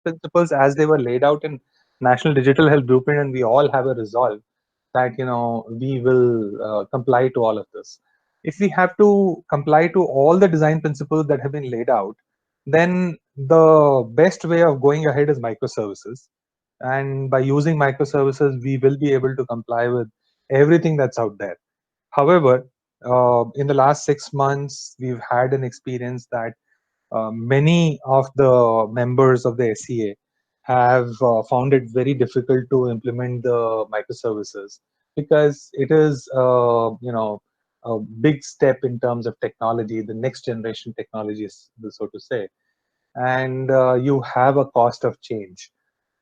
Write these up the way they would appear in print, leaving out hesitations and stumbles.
principles as they were laid out in National Digital Health Blueprint, and we all have a resolve that we will comply to all of this. If we have to comply to all the design principles that have been laid out, then the best way of going ahead is microservices. And by using microservices, we will be able to comply with everything that's out there. However, in the last 6 months, we've had an experience that many of the members of the SCA have found it very difficult to implement the microservices because it is, a big step in terms of technology, the next generation technologies, so to say, and you have a cost of change.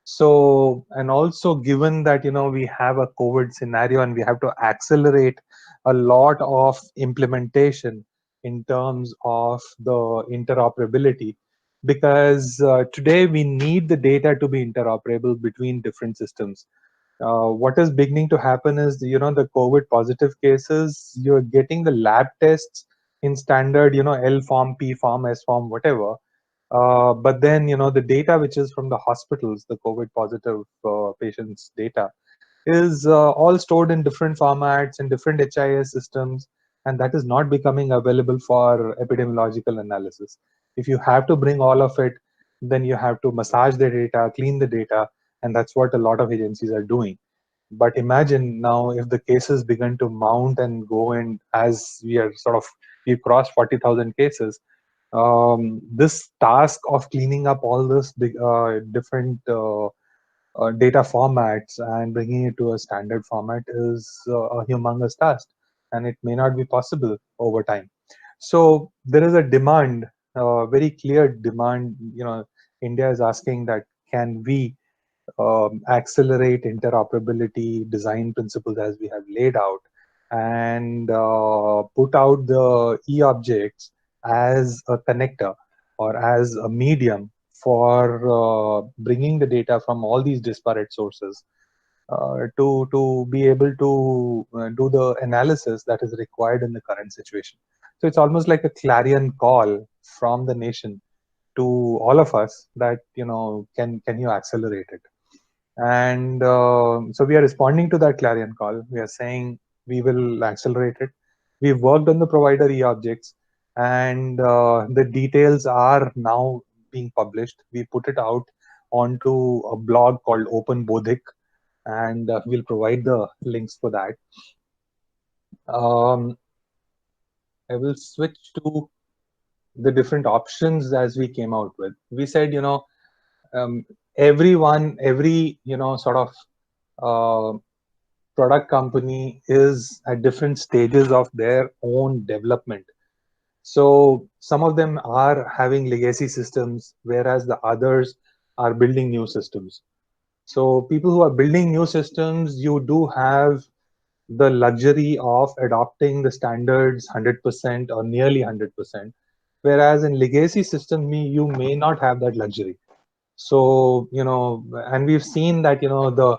So, and also given that, we have a COVID scenario and we have to accelerate a lot of implementation in terms of the interoperability, because today we need the data to be interoperable between different systems. What is beginning to happen is, the COVID positive cases, you're getting the lab tests in standard, L form, P form, S form, whatever, but then, the data which is from the hospitals, the COVID positive patients' data, is all stored in different formats and different HIS systems, and that is not becoming available for epidemiological analysis. If you have to bring all of it, then you have to massage the data, clean the data, and that's what a lot of agencies are doing. But imagine now if the cases begin to mount and go, and as we've crossed 40,000 cases, this task of cleaning up all this big different data formats and bringing it to a standard format is a humongous task, and it may not be possible over time. So there is a demand, very clear demand. India is asking that, can we accelerate interoperability design principles as we have laid out, and put out the e-objects as a connector or as a medium for bringing the data from all these disparate sources to be able to do the analysis that is required in the current situation. So it's almost like a clarion call from the nation to all of us that, can you accelerate it? And so we are responding to that clarion call. We are saying we will accelerate it. We've worked on the provider e-objects, and the details are now being published. We put it out onto a blog called Open Bodhik, and we'll provide the links for that. Um, I will switch to the different options as we came out with. We said, um, every, sort of product company is at different stages of their own development. So some of them are having legacy systems, whereas the others are building new systems. So people who are building new systems, you do have the luxury of adopting the standards 100% or nearly 100%, whereas in legacy system, you may not have that luxury. So, and we've seen that, the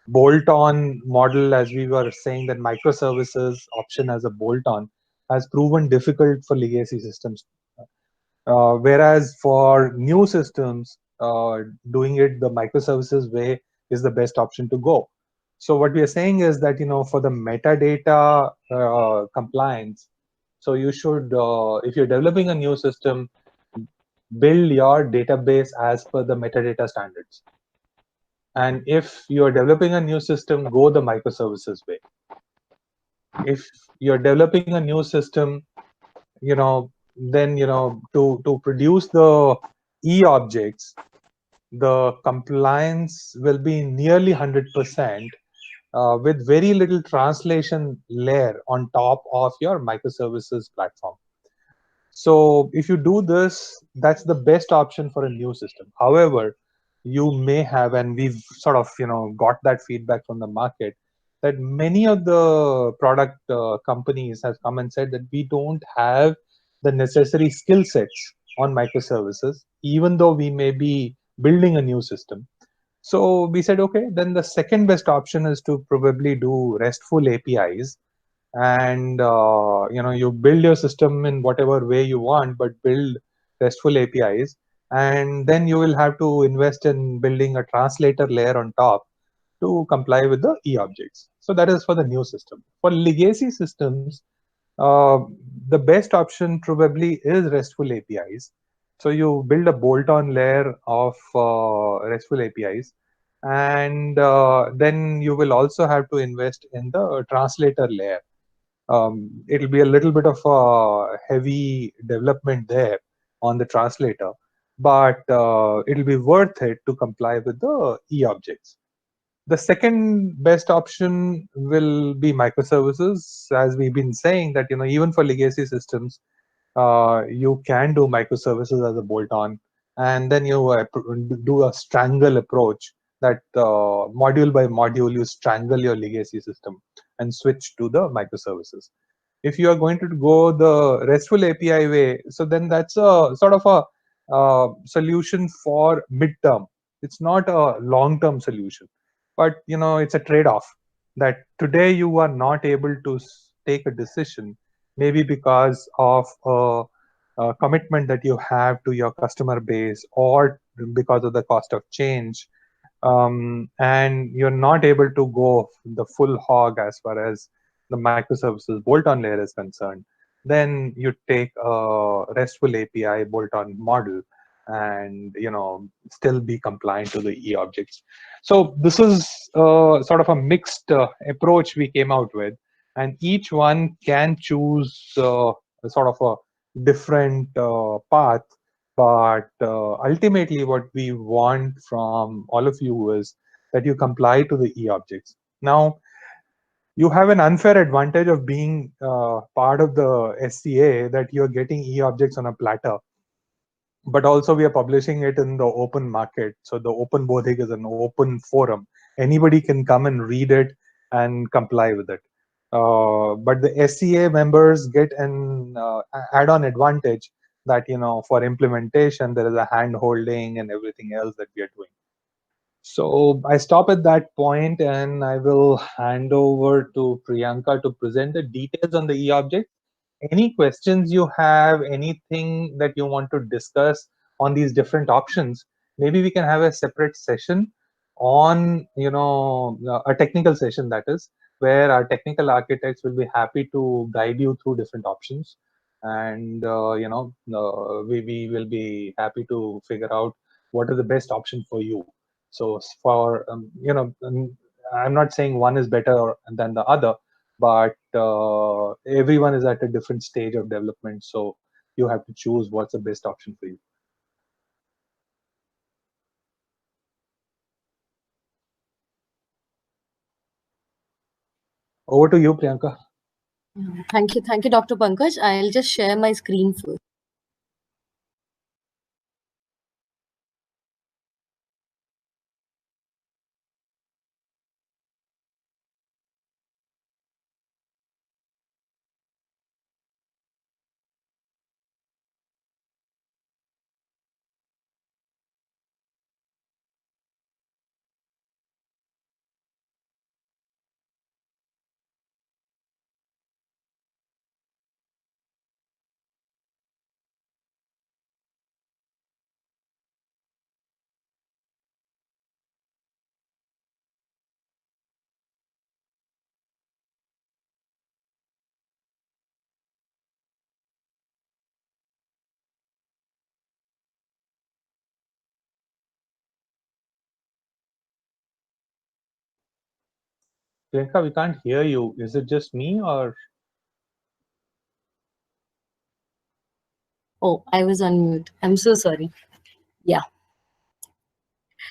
bolt-on model, as we were saying, that microservices option as a bolt-on has proven difficult for legacy systems. Whereas for new systems, doing it the microservices way is the best option to go. So what we are saying is that, for the metadata compliance, so you should, if you're developing a new system, build your database as per the metadata standards. And if you're developing a new system, go the microservices way. If you're developing a new system, then, to produce the e-objects, the compliance will be nearly 100%, with very little translation layer on top of your microservices platform. So if you do this, that's the best option for a new system. However, you may have, and we've sort of, got that feedback from the market, that many of the product companies have come and said that we don't have the necessary skill sets on microservices, even though we may be building a new system. So we said, okay, then the second best option is to probably do RESTful APIs, and you build your system in whatever way you want, but build RESTful APIs, and then you will have to invest in building a translator layer on top to comply with the e-objects. So that is for the new system. For legacy systems, uh, the best option probably is RESTful APIs. So you build a bolt-on layer of RESTful APIs, and then you will also have to invest in the translator layer. It'll be a little bit of a heavy development there on the translator, but it'll be worth it to comply with the e-objects. The second best option will be microservices, as we've been saying that even for legacy systems, you can do microservices as a bolt-on, and then you do a strangle approach that module by module you strangle your legacy system and switch to the microservices. If you are going to go the RESTful API way, so then that's a sort of a solution for midterm. It's not a long-term solution, but it's a trade-off that today you are not able to take a decision, maybe because of a commitment that you have to your customer base or because of the cost of change, and you're not able to go the full hog as far as the microservices bolt-on layer is concerned. Then you take a RESTful API bolt-on model and still be compliant to the e-objects. So this is sort of a mixed approach we came out with, and each one can choose sort of a different path, but ultimately what we want from all of you is that you comply to the e-objects. Now, you have an unfair advantage of being part of the SCA, that you're getting e-objects on a platter, but also we are publishing it in the open market. So the Open Bodhik is an open forum. Anybody can come and read it and comply with it. But the SCA members get an add-on advantage that for implementation there is a hand holding and everything else that we are doing. So I stop at that point and I will hand over to Priyanka to present the details on the e-object. Any questions you have, anything that you want to discuss on these different options, maybe we can have a separate session on, a technical session, that is, where our technical architects will be happy to guide you through different options. And, we will be happy to figure out what is the best option for you. So for, I'm not saying one is better than the other, but everyone is at a different stage of development, so you have to choose what's the best option for you. Over to you, Priyanka. Thank you, Dr. Pankaj. I'll just share my screen first. Priyanka, we can't hear you. Is it just me or? Oh, I was on mute. I'm so sorry. Yeah.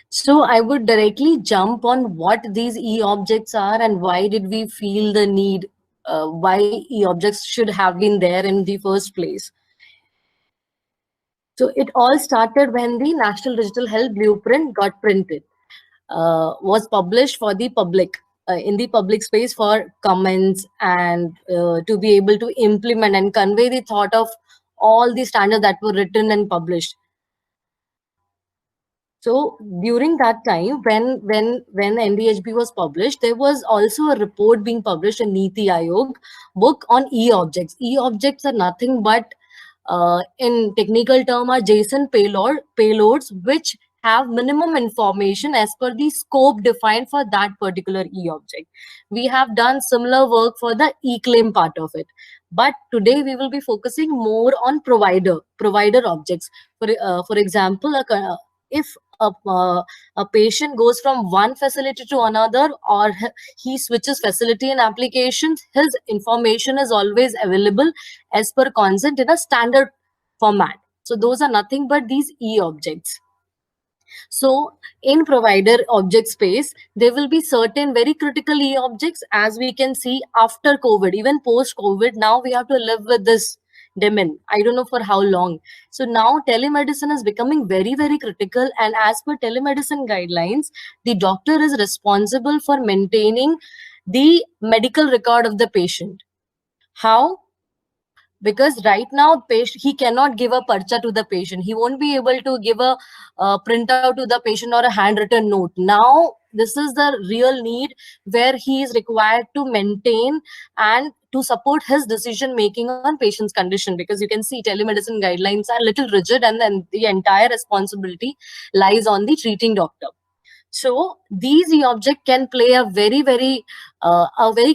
So I would directly jump on what these e-objects are and why did we feel the need, why e-objects should have been there in the first place. So it all started when the National Digital Health Blueprint got printed, was published for the public, in the public space for comments and to be able to implement and convey the thought of all the standards that were written and published. So during that time, when NDHB was published, there was also a report being published in Niti Aayog book on e-objects. E-objects are nothing but in technical term are JSON payloads, which have minimum information as per the scope defined for that particular e-object. We have done similar work for the e-claim part of it, but today we will be focusing more on provider objects. For example, if a patient goes from one facility to another, or he switches facility and applications, his information is always available as per consent in a standard format. So those are nothing but these e-objects. So in provider object space, there will be certain very critical e-objects, as we can see after COVID, even post-COVID, now we have to live with this demon. I don't know for how long. So now telemedicine is becoming very, very critical. And as per telemedicine guidelines, the doctor is responsible for maintaining the medical record of the patient. How? Because right now he cannot give a parcha to the patient. He won't be able to give a printout to the patient or a handwritten note. Now this is the real need, where he is required to maintain and to support his decision making on patient's condition, because you can see telemedicine guidelines are a little rigid, and then the entire responsibility lies on the treating doctor. So these e-object can play a very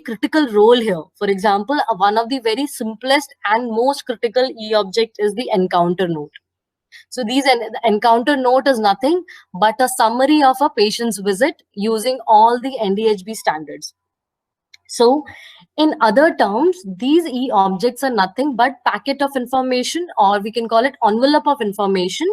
critical role here. For example, one of the very simplest and most critical e-object is the encounter note. So the encounter note is nothing but a summary of a patient's visit using all the NDHB standards. So in other terms, these e-objects are nothing but packet of information, or we can call it envelope of information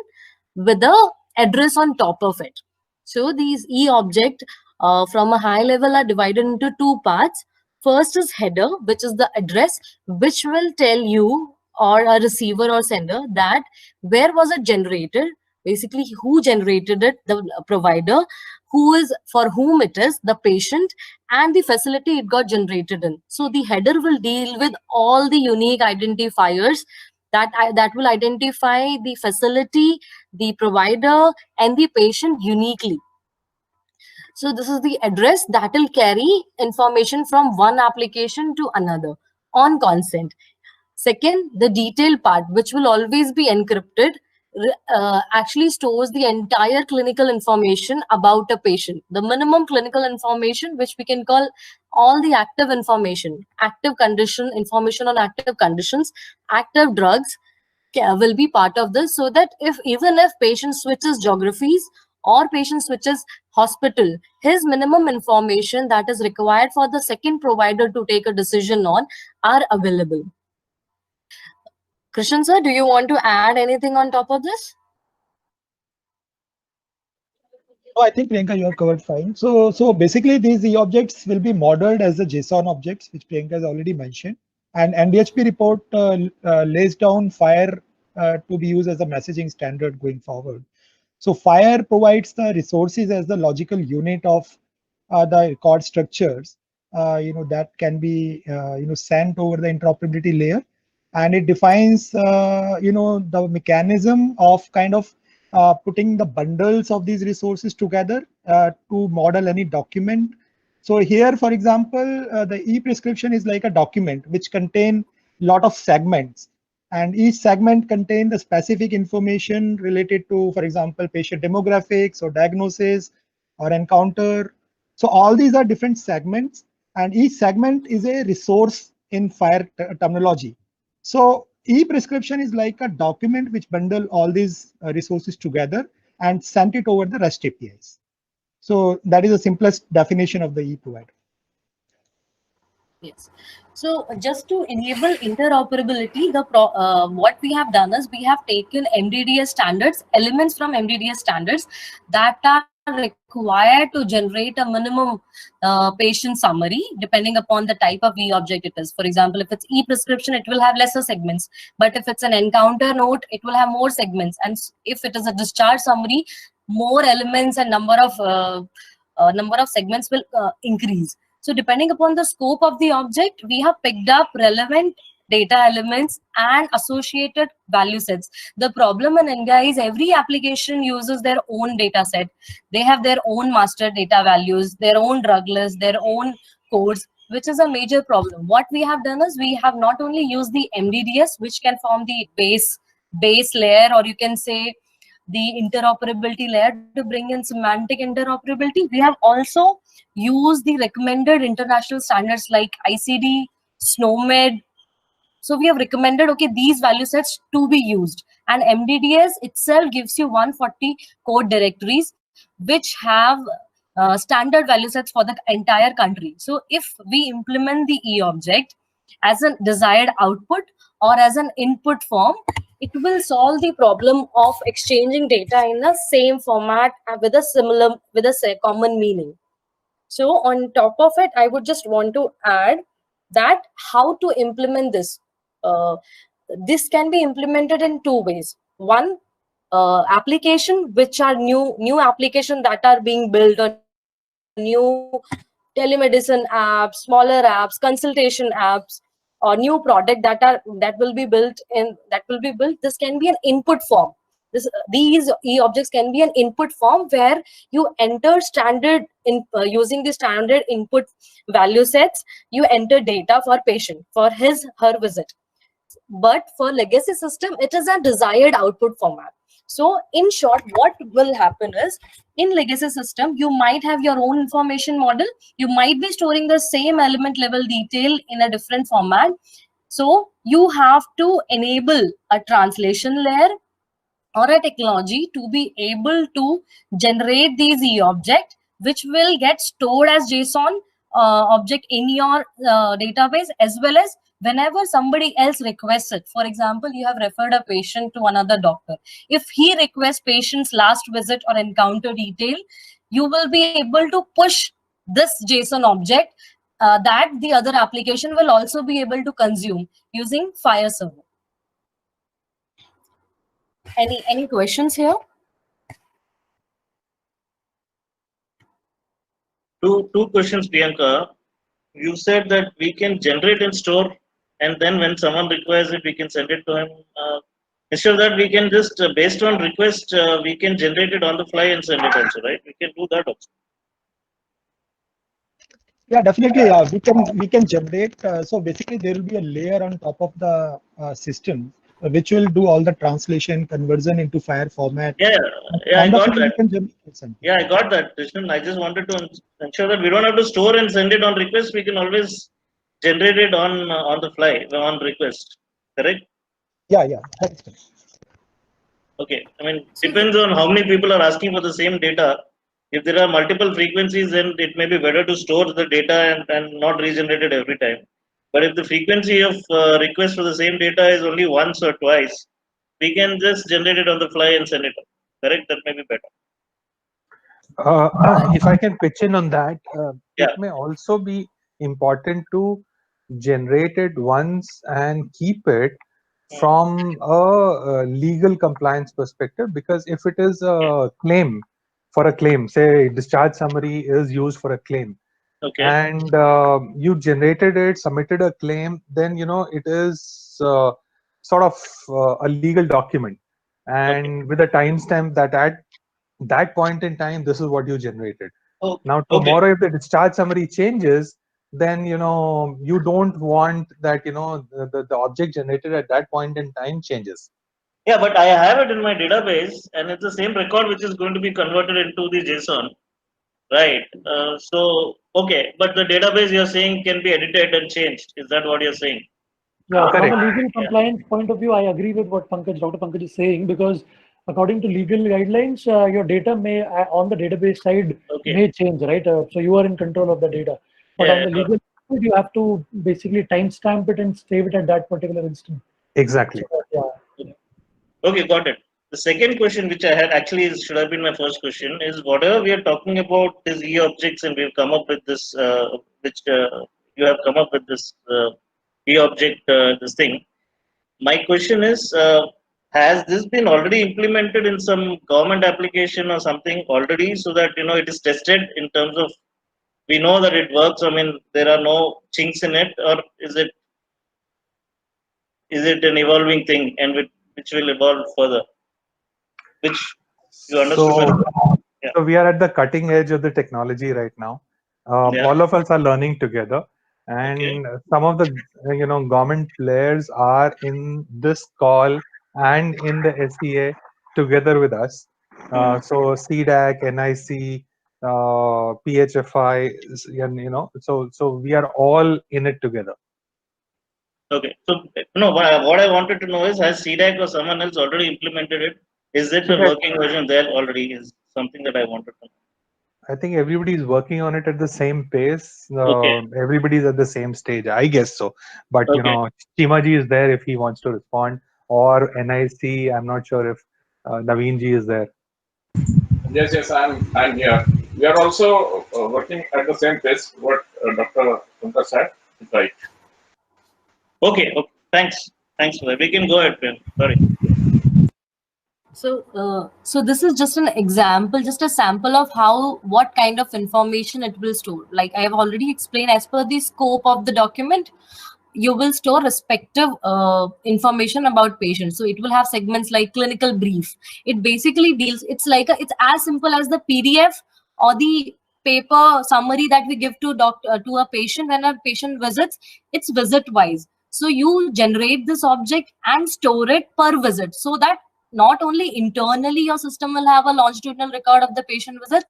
with the address on top of it. So these e-object from a high level are divided into two parts. First is header, which is the address, which will tell you or a receiver or sender that where was it generated, basically who generated it, the provider, who is, for whom it is, the patient, and the facility it got generated in. So the header will deal with all the unique identifiers that will identify the facility, the provider, and the patient uniquely. So this is the address that will carry information from one application to another on consent. Second, the detail part, which will always be encrypted, actually stores the entire clinical information about a patient. The minimum clinical information, which we can call all the active information, active condition, information on active conditions, active drugs, will be part of this, so that even if patient switches geographies or patient switches hospital, his minimum information that is required for the second provider to take a decision on are available. Krishan sir, do you want to add anything on top of this? No, I think Priyanka, you have covered fine. So basically, these e-objects will be modeled as the JSON objects, which Priyanka has already mentioned. And NDHP report lays down FHIR to be used as a messaging standard going forward. So FHIR provides the resources as the logical unit of the record structures, that can be sent over the interoperability layer, and it defines the mechanism of kind of putting the bundles of these resources together to model any document. So here, for example, the e-prescription is like a document which contain a lot of segments, and each segment contain the specific information related to, for example, patient demographics or diagnosis or encounter. So all these are different segments, and each segment is a resource in FHIR terminology. So e-prescription is like a document which bundle all these resources together and sent it over the REST APIs. So that is the simplest definition of the e-provider. Yes. So just to enable interoperability, what we have done is we have taken MDDS standards, elements from MDDS standards that are required to generate a minimum patient summary depending upon the type of e-object it is. For example, if it's e-prescription, it will have lesser segments, but if it's an encounter note, it will have more segments. And if it is a discharge summary, more elements and number of segments will increase. So depending upon the scope of the object, we have picked up relevant data elements and associated value sets. The problem in India is every application uses their own data set. They have their own master data values, their own drug list, their own codes. which is a major problem. What we have done is we have not only used the MDDS, which can form the base layer, or you can say the interoperability layer to bring in semantic interoperability. We have also used the recommended international standards like ICD, SNOMED. So we have recommended, okay, these value sets to be used. And MDDS itself gives you 140 code directories, which have standard value sets for the entire country. So if we implement the e-object as a desired output or as an input form, it will solve the problem of exchanging data in the same format with a common meaning. So on top of it, I would just want to add that how to implement this. This can be implemented in two ways. One, application, which are new application that are being built, or new telemedicine apps, smaller apps, consultation apps, or new product that will be built. This can be an input form. These e-objects can be an input form where you enter using the standard input value sets. You enter data for patient for her visit. But for legacy system, it is a desired output format. So in short, what will happen is, in legacy system, you might have your own information model. You might be storing the same element level detail in a different format. So you have to enable a translation layer or a technology to be able to generate these e-object, which will get stored as JSON object in your database, as well as whenever somebody else requests it. For example, you have referred a patient to another doctor. If he requests patient's last visit or encounter detail, you will be able to push this JSON object that the other application will also be able to consume using Fire Server. Any questions here? Two questions, Priyanka. You said that we can generate and store, and then when someone requires it, we can send it to him. Instead of that, we can just, based on request, we can generate it on the fly and send it also, right? We can do that also. Yeah, definitely. We can generate. So basically, there will be a layer on top of the system, which will do all the translation, conversion into Fire format. Yeah, I got that. Yeah, I got that, Krishnan. I just wanted to ensure that we don't have to store and send it on request. We can always generate it on the fly, on request. Correct? Yeah. That's right. Okay. I mean, depends on how many people are asking for the same data. If there are multiple frequencies, then it may be better to store the data and not regenerate it every time. But if the frequency of request for the same data is only once or twice, we can just generate it on the fly and send it up. Correct? That may be better. If I can pitch in on that, Yeah. it may also be important to generate it once and keep it from a legal compliance perspective, because if it is a claim, for a claim, say discharge summary is used for a claim, okay, and you generated it, submitted a claim, then it is sort of a legal document, and with a timestamp that at that point in time, this is what you generated. Now tomorrow, if the discharge summary changes, then you don't want that the object generated at that point in time changes. Yeah, but I have it in my database, and it's the same record which is going to be converted into the JSON, right? So okay, but the database you're saying can be edited and changed. Is that what you're saying? Yeah, Correct. from a legal compliance point of view, I agree with what Dr. Pankaj is saying, because according to legal guidelines, your data may on the database side may change, right? So you are in control of the data, but on the legal side, you have to basically timestamp it and save it at that particular instant. Exactly. So, okay, got it. The second question, which I had actually should have been my first question, is whatever we are talking about these e-objects, and we've come up with this, you have come up with this e-object, this thing. My question is, has this been already implemented in some government application or something already, so that it is tested in terms of we know that it works? I mean, there are no chinks in it, or is it an evolving thing and which will evolve further? Which you understood? So we are at the cutting edge of the technology right now. All of us are learning together. and some of the government players are in this call and in the SEA together with us. So CDAC, NIC, PHFI, and so we are all in it together. Okay, so what I wanted to know is, has CDAC or someone else already implemented it? Is it a working version there already? Is something that I wanted to know. I think everybody is working on it at the same pace. Okay. Everybody's at the same stage, I guess so. But Okay. Chimaji is there if he wants to respond, or NIC. I'm not sure if Naveen ji is there. Yes, I'm here. We are also working at the same pace. What Dr. Pankaj said is right. Okay. Thanks. We can go ahead, Ben. Sorry. So this is just an example, just a sample of what kind of information it will store. Like I have already explained, as per the scope of the document, you will store respective information about patients. So it will have segments like clinical brief. It basically deals, it's as simple as the PDF or the paper summary that we give to a patient when a patient visits. It's visit wise. So you generate this object and store it per visit, so that not only internally your system will have a longitudinal record of the patient visit,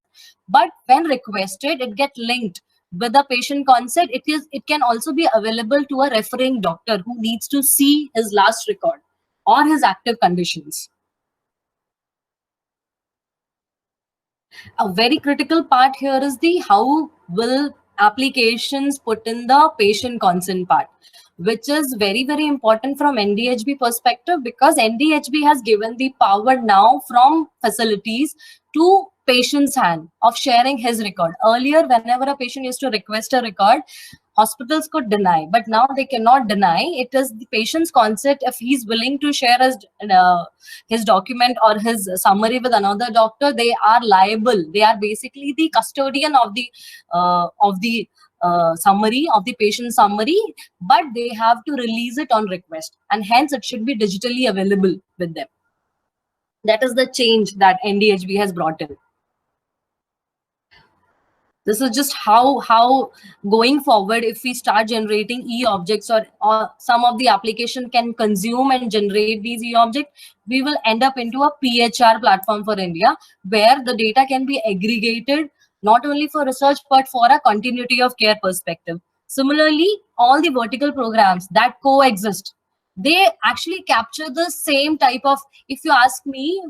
but when requested, it gets linked with the patient consent. It can also be available to a referring doctor who needs to see his last record or his active conditions. A very critical part here is the how will applications put in the patient consent part, which is very, very important from NDHB perspective, because NDHB has given the power now from facilities to patient's hand of sharing his record. Earlier, whenever a patient used to request a record, hospitals could deny, but now they cannot deny. It is the patient's consent. If he's willing to share his document or his summary with another doctor, they are liable. They are basically the custodian of the summary, of the patient summary, but they have to release it on request, and hence it should be digitally available with them. That is the change that NDHB has brought in. This is just how going forward, if we start generating e-objects, or some of the application can consume and generate these e-objects, we will end up into a PHR platform for India, where the data can be aggregated not only for research, but for a continuity of care perspective. Similarly, all the vertical programs that coexist, they actually capture the same type of, if you ask me,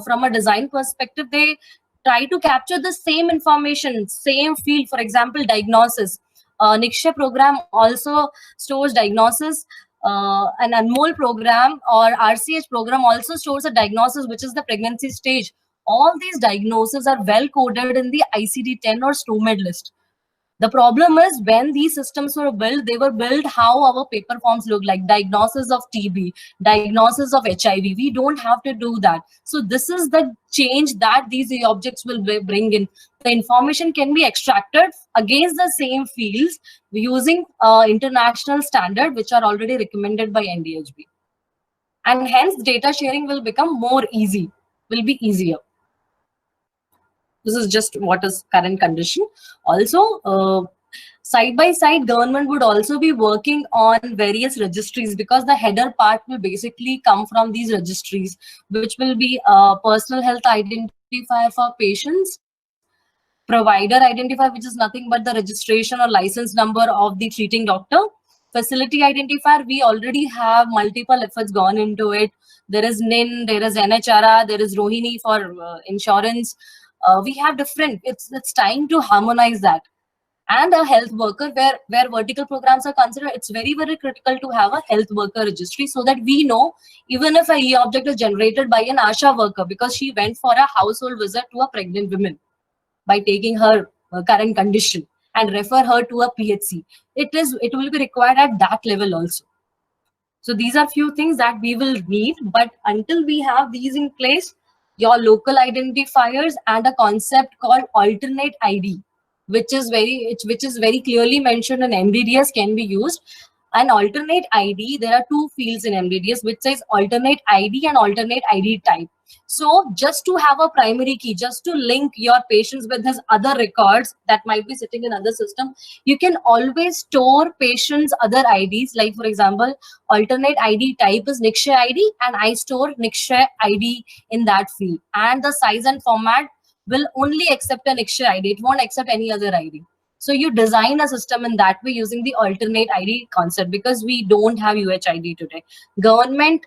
from a design perspective, they try to capture the same information, same field. For example, diagnosis. Nikshay program also stores diagnosis. An Anmol program or RCH program also stores a diagnosis, which is the pregnancy stage. All these diagnoses are well coded in the ICD-10 or STOMED list. The problem is, when these systems were built, they were built how our paper forms look like: diagnosis of TB, diagnosis of HIV. We don't have to do that. So this is the change that these objects will bring in. The information can be extracted against the same fields using international standard, which are already recommended by NDHB. And hence data sharing will become more easy, will be easier. This is just what is current condition. Also, side by side, government would also be working on various registries, because the header part will basically come from these registries, which will be personal health identifier for patients, provider identifier, which is nothing but the registration or license number of the treating doctor, facility identifier. We already have multiple efforts gone into it. There is NIN, there is NHRA, there is Rohini for insurance. We have different, it's time to harmonize that. And a health worker, where vertical programs are considered, it's very, very critical to have a health worker registry, so that we know even if a e-object is generated by an ASHA worker, because she went for a household visit to a pregnant woman by taking her current condition and refer her to a PHC, it will be required at that level also. So these are few things that we will need, but until we have these in place, your local identifiers and a concept called alternate ID, which is very clearly mentioned in MDDS, can be used. An alternate ID, there are two fields in MDDS, which says alternate ID and alternate ID type. So just to have a primary key, just to link your patients with his other records that might be sitting in other system, you can always store patients' other IDs. Like for example, alternate ID type is Nikshay ID, and I store Nikshay ID in that field. And the size and format will only accept a Nikshay ID. It won't accept any other ID. So you design a system in that way using the alternate ID concept, because we don't have UHID today. Government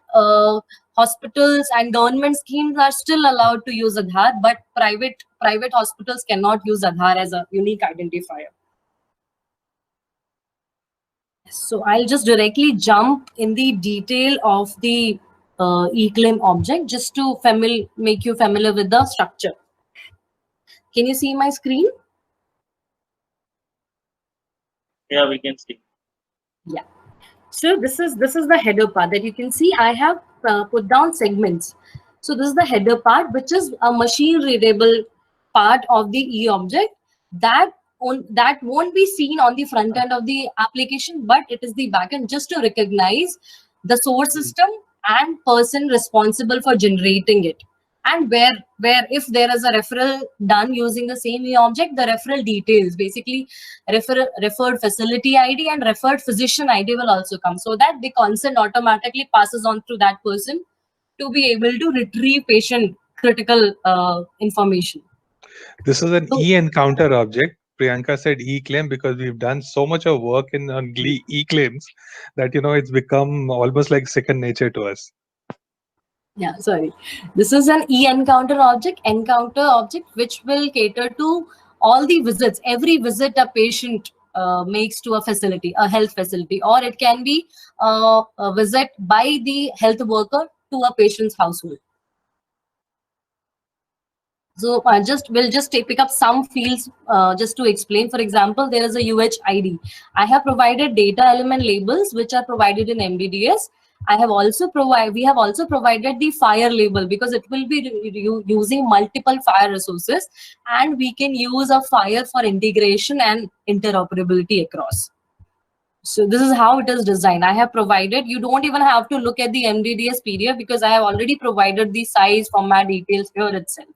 hospitals and government schemes are still allowed to use Aadhaar, but private hospitals cannot use Aadhaar as a unique identifier. So I'll just directly jump in the detail of the eClaim object, just to make you familiar with the structure. Can you see my screen? Yeah, we can see. Yeah. So this is the header part that you can see. I have put down segments. So this is the header part, which is a machine readable part of the e-object that won't be seen on the front end of the application, but it is the backend, just to recognize the source system and person responsible for generating it. And where if there is a referral done using the same e-object, the referral details, basically referred facility ID and referred physician ID will also come, so that the consent automatically passes on to that person to be able to retrieve patient critical information. This is an e-encounter object. Priyanka said e-claim because we've done so much of work on e-claims that, it's become almost like second nature to us. Yeah, sorry. This is an e-encounter object, which will cater to all the visits, every visit a patient makes to a facility, a health facility, or it can be a visit by the health worker to a patient's household. So we'll just pick up some fields just to explain. For example, there is a UHID. I have provided data element labels which are provided in MDDS. We have also provided the FHIR label, because it will be using multiple FHIR resources, and we can use a FHIR for integration and interoperability across. So this is how it is designed. I have provided, you don't even have to look at the MDDS PDF, because I have already provided the size, format details here itself.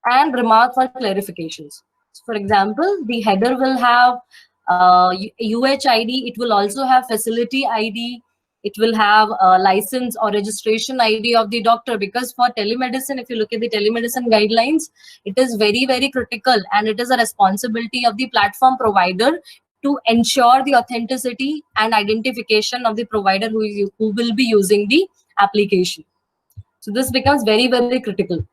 And remark for clarifications. So for example, the header will have UHID, it will also have facility ID, it will have a license or registration ID of the doctor, because for telemedicine, if you look at the telemedicine guidelines, it is very, very critical, and it is a responsibility of the platform provider to ensure the authenticity and identification of the provider who will be using the application. So this becomes very, very critical.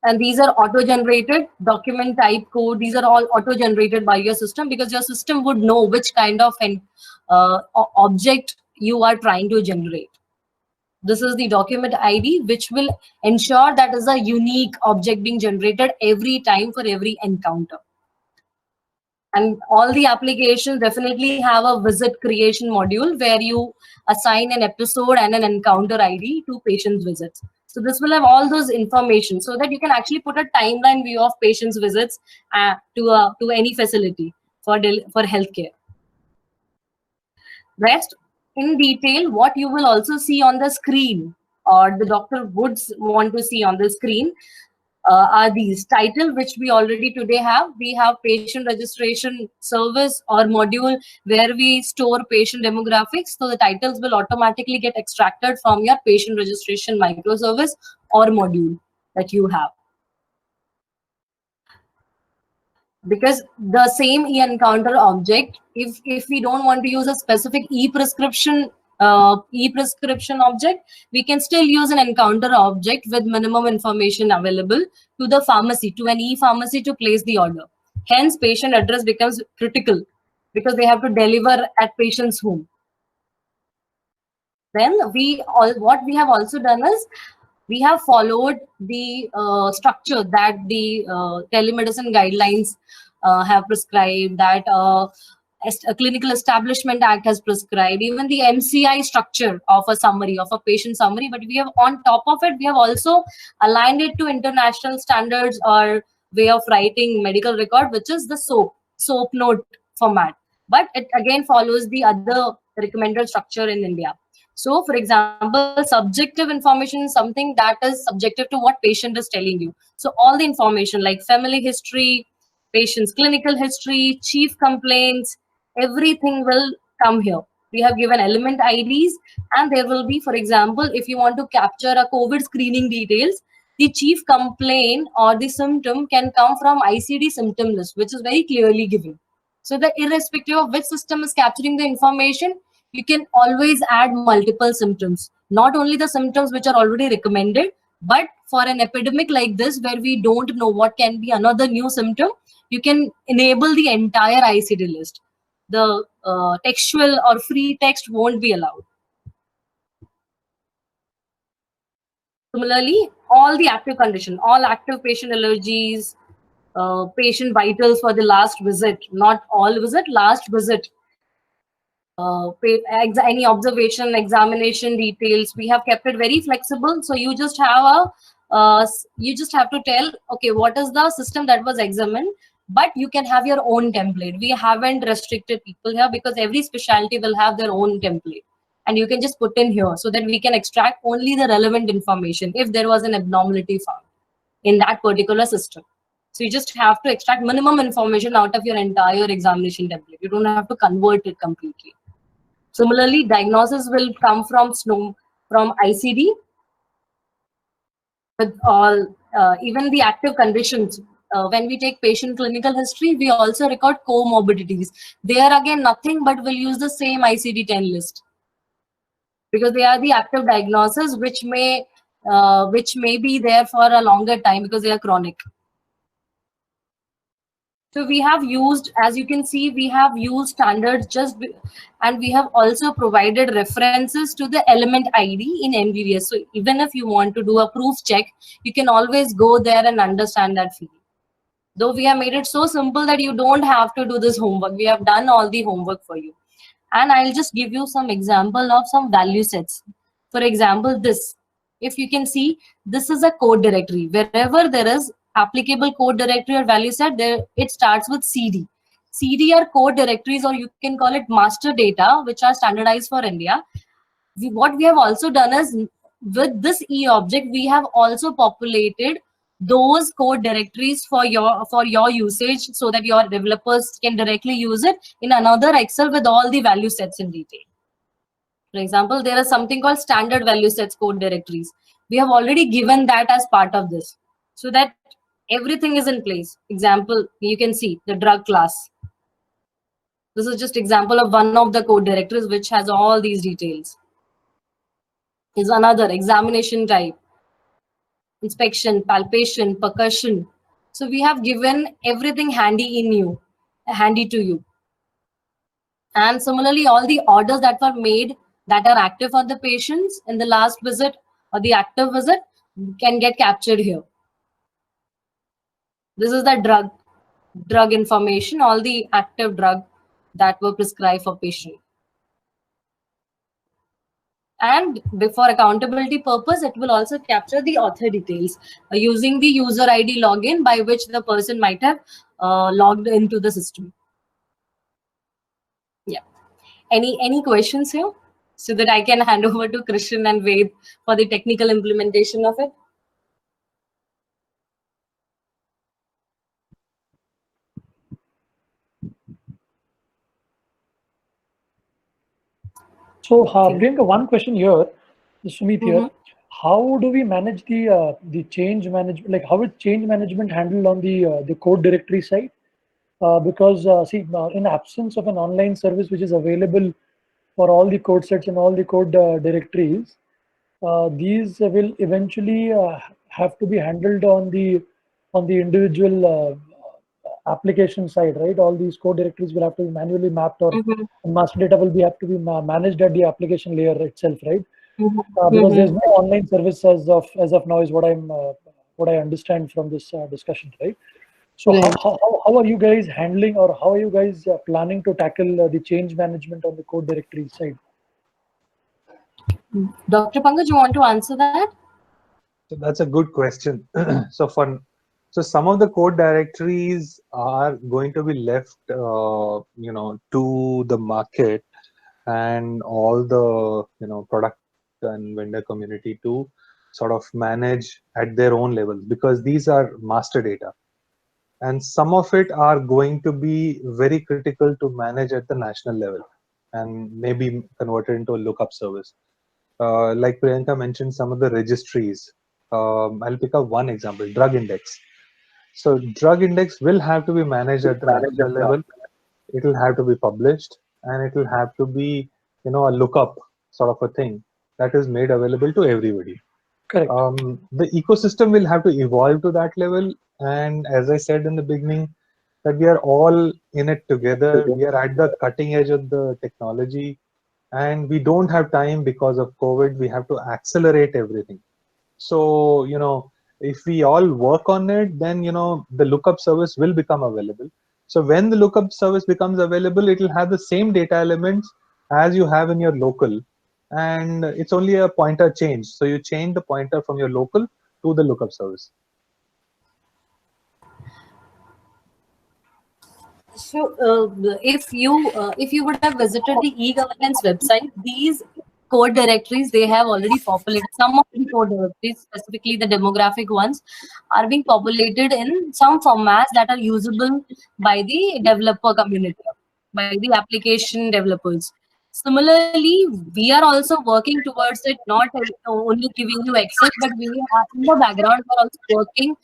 And these are auto-generated document type code. These are all auto-generated by your system, because your system would know which kind of an object you are trying to generate. This is the document ID, which will ensure that is a unique object being generated every time for every encounter. And all the applications definitely have a visit creation module where you assign an episode and an encounter ID to patient's visits. So this will have all those information, so that you can actually put a timeline view of patient's visits to any facility for healthcare. Rest in detail, what you will also see on the screen, or the doctor would want to see on the screen, are these title, which we already today have. We have patient registration service or module where we store patient demographics. So the titles will automatically get extracted from your patient registration microservice or module that you have. Because the same e-encounter object, if we don't want to use a specific e-prescription object, we can still use an encounter object with minimum information available to the pharmacy, to an e-pharmacy, to place the order. Hence, patient address becomes critical, because they have to deliver at patient's home. Then what we have also done is, we have followed the structure that the telemedicine guidelines have prescribed, that a Clinical Establishment Act has prescribed, even the MCI structure of a summary, of a patient summary. But we have, on top of it, we have also aligned it to international standards or way of writing medical record, which is the SOAP note format. But it again follows the other recommended structure in India. So, for example, subjective information is something that is subjective to what patient is telling you. So, all the information like family history, patient's clinical history, chief complaints, everything will come here. We have given element IDs, and there will be, for example, if you want to capture a COVID screening details, the chief complaint or the symptom can come from ICD symptom list, which is very clearly given. So that irrespective of which system is capturing the information, you can always add multiple symptoms, not only the symptoms which are already recommended, but for an epidemic like this where we don't know what can be another new symptom, you can enable the entire ICD list. The textual or free text won't be allowed. Similarly, all the active condition, all active patient allergies, patient vitals for the last visit, not all visit, last visit, any observation, examination details, we have kept it very flexible. So you just have you just have to tell, okay, what is the system that was examined, but you can have your own template. We haven't restricted people here because every specialty will have their own template, and you can just put in here so that we can extract only the relevant information if there was an abnormality found in that particular system. So you just have to extract minimum information out of your entire examination template. You don't have to convert it completely. Similarly, diagnosis will come from ICD with all, even the active conditions. When we take patient clinical history, we also record comorbidities. They are again nothing, but we'll use the same ICD-10 list because they are the active diagnosis which may be there for a longer time because they are chronic. So we have used, as you can see, we have used standards and we have also provided references to the element ID in MBBS. So even if you want to do a proof check, you can always go there and understand that field. Though we have made it so simple that you don't have to do this homework. We have done all the homework for you. And I'll just give you some example of some value sets. For example, this, if you can see, this is a code directory. Wherever there is applicable code directory or value set, there it starts with CD. CD are code directories, or you can call it master data, which are standardized for India. What we have also done is, with this e-object, we have also populated those code directories for your usage so that your developers can directly use it in another Excel with all the value sets in detail. For example, there is something called standard value sets code directories. We have already given that as part of this so that everything is in place. Example, you can see the drug class. This is just example of one of the code directories which has all these details. Is another examination type, inspection, palpation, percussion. So we have given everything handy to you. And similarly, all the orders that were made that are active for the patients in the last visit or the active visit can get captured here. This is the drug information, all the active drug that were prescribed for patient. And for accountability purpose, it will also capture the author details using the user ID login by which the person might have logged into the system. Yeah. Any questions here? So that I can hand over to Christian and Ved for the technical implementation of it. So, Priyanka, one question here, Sumit here. How do we manage the change management? Like, how is change management handled on the code directory side? Because see, in absence of an online service which is available for all the code sets and all the code directories, these will eventually have to be handled on the individual application side, right? All these code directories will have to be manually mapped, or master data will have to be managed at the application layer itself, right? Because there's no online service as of now, is what I understand from this discussion, right? So how are you guys handling, or how are you guys planning to tackle the change management on the code directory side? Dr. Pankaj, you want to answer that? So that's a good question. So some of the code directories are going to be left, to the market, and all the product and vendor community to sort of manage at their own levels, because these are master data, and some of it are going to be very critical to manage at the national level and maybe converted into a lookup service. Like Priyanka mentioned, some of the registries. I'll pick up one example: drug index. So drug index will have to be managed at the national level. It will have to be published, and it will have to be a lookup sort of a thing that is made available to everybody. Correct. The ecosystem will have to evolve to that level, and as I said in the beginning, that we are all in it together. We are at the cutting edge of the technology, and we don't have time because of COVID. We have to accelerate everything. So if we all work on it, then the lookup service will become available. So when the lookup service becomes available, it will have the same data elements as you have in your local, and it's only a pointer change. So you change the pointer from your local to the lookup service. So if you would have visited the e-governance website, these code directories, they have already populated. Some of the code directories, specifically the demographic ones, are being populated in some formats that are usable by the developer community, by the application developers. Similarly, we are also working towards it, not only giving you access, but we are in the background, we are also working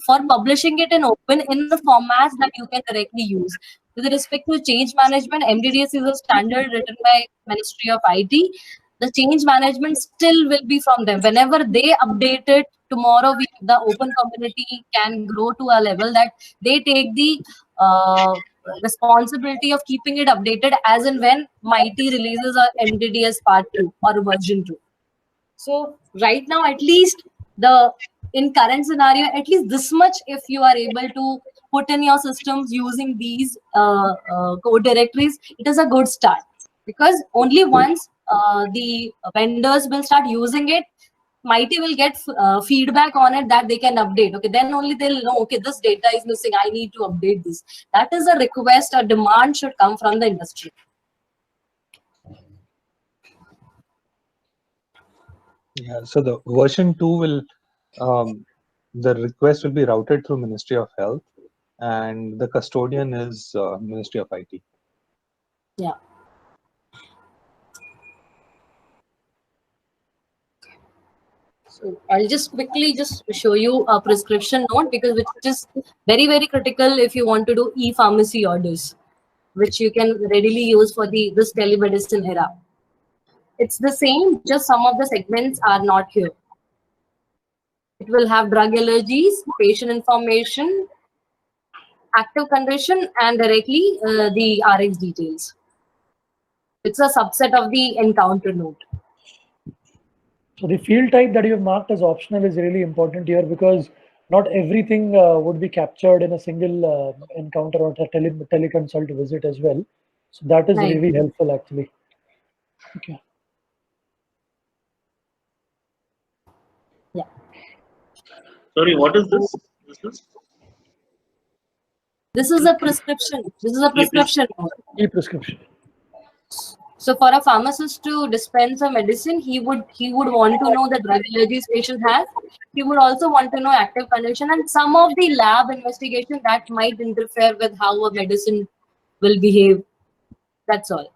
for publishing it in open in the formats that you can directly use. With respect to change management, MDDS is a standard written by Ministry of IT. The change management still will be from them. Whenever they update it, tomorrow the open community can grow to a level that they take the responsibility of keeping it updated as and when MIT releases a MDDS part 2 or version 2. So right now, at least in current scenario, at least this much, if you are able to put in your systems using these code directories, it is a good start. Because only once the vendors will start using it, MIT will get feedback on it that they can update. Okay, then only they'll know, okay, this data is missing, I need to update this. That is a request or demand should come from the industry. Yeah, so the version 2 will, the request will be routed through Ministry of Health, and the custodian is Ministry of IT. Yeah. So I'll just quickly show you a prescription note, because which is very, very critical if you want to do e-pharmacy orders, which you can readily use for this telemedicine era. It's the same, just some of the segments are not here. It will have drug allergies, patient information, active condition, and directly the RX details. It's a subset of the encounter note. So the field type that you have marked as optional is really important here, because not everything would be captured in a single encounter or teleconsult visit as well. So that is really helpful actually. Okay. Yeah. Sorry, what is this? This is a prescription. This is a prescription note. E-prescription. So for a pharmacist to dispense a medicine, he would want to know the drug allergies patient has. He would also want to know active condition and some of the lab investigation that might interfere with how a medicine will behave. That's all.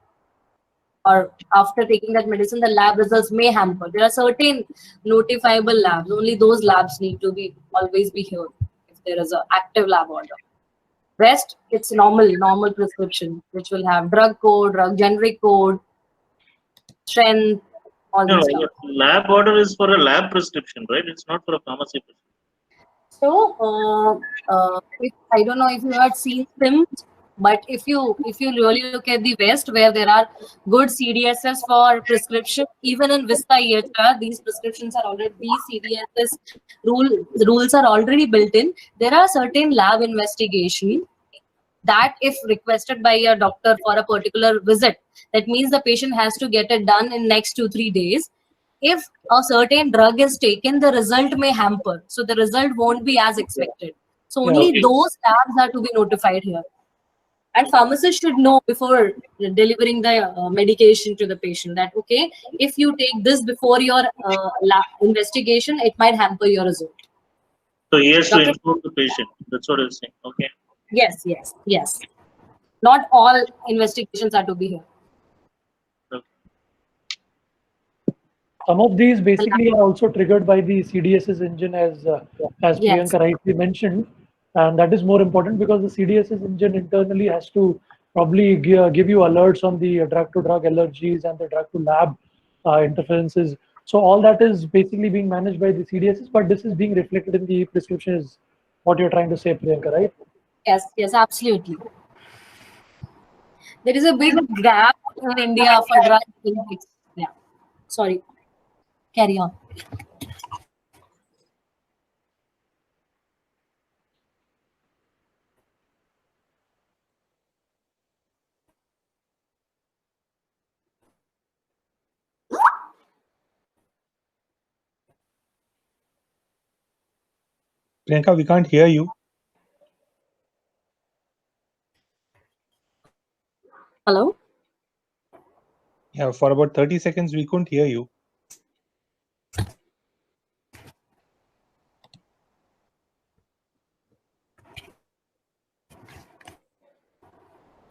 Or after taking that medicine, the lab results may hamper. There are certain notifiable labs. Only those labs need to always be here if there is an active lab order. Rest, it's normal prescription, which will have drug code, drug generic code, strength, all this stuff. Lab order is for a lab prescription, right? It's not for a pharmacy prescription. So, I don't know if you had seen SIMS, but if you really look at the West, where there are good CDSs for prescription, even in Vista EHR, these prescriptions are already, these CDSs rules are already built in. There are certain lab investigation that if requested by a doctor for a particular visit, that means the patient has to get it done in next 2-3 days. If a certain drug is taken, the result may hamper. So the result won't be as expected. So only those labs are to be notified here. And pharmacists should know before delivering the medication to the patient that, okay, if you take this before your investigation, it might hamper your result. So he has to Doctor? inform the patient. That's what I'm saying. Okay. Yes, yes, yes. Not all investigations are to be here. Some of these basically are also triggered by the CDSS engine, as Yes. Priyanka rightly mentioned, and that is more important because the CDSS engine internally has to probably give you alerts on the drug-to-drug allergies and the drug-to-lab interferences. So all that is basically being managed by the CDSS, but this is being reflected in the prescription, is what you're trying to say, Priyanka, right? Yes, yes, absolutely. There is a big gap in India for drug intakes. Yeah. Sorry. Carry on. Priyanka, we can't hear you. Hello? Yeah, for about 30 seconds, we couldn't hear you.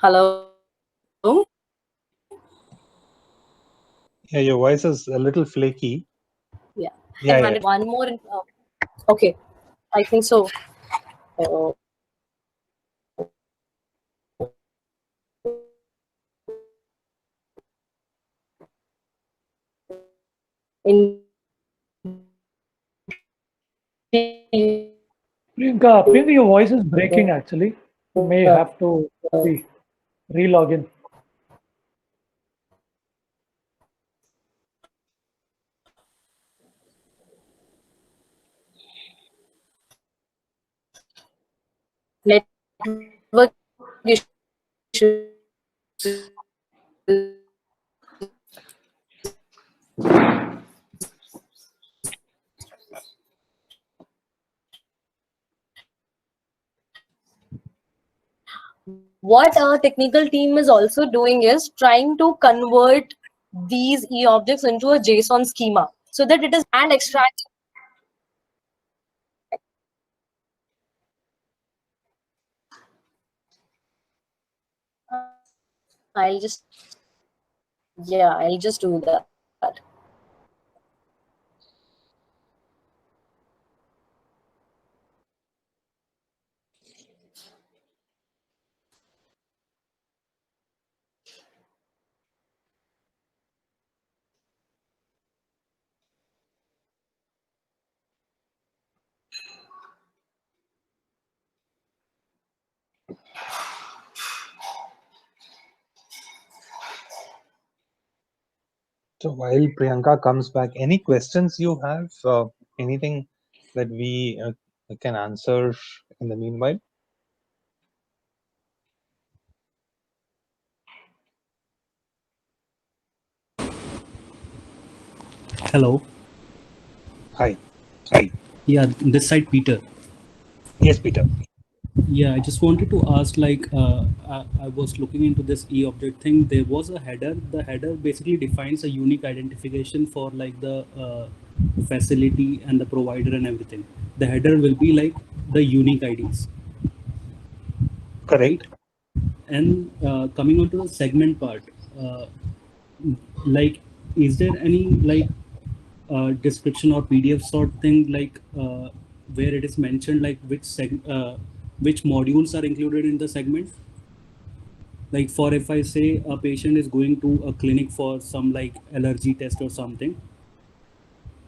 Hello? Yeah, your voice is a little flaky. Yeah. Yeah, And one more. Okay. I think so. In Priyanka, your voice is breaking actually. You may have to re-log in. network issues. What our technical team is also doing is trying to convert these e-objects into a JSON schema so that it is and extract. I'll just do that. So while Priyanka comes back, any questions you have? Anything that we can answer in the meanwhile? Hello. Hi. Yeah, this side Peter. Yes, Peter. Yeah, I just wanted to ask, like, I was looking into this e-object thing. There was a header. The header basically defines a unique identification for like the facility and the provider and everything. The header will be like the unique IDs. Correct. And coming on to the segment part, like, is there any like description or PDF sort thing, like where it is mentioned like which modules are included in the segment? Like, for if I say a patient is going to a clinic for some like allergy test or something,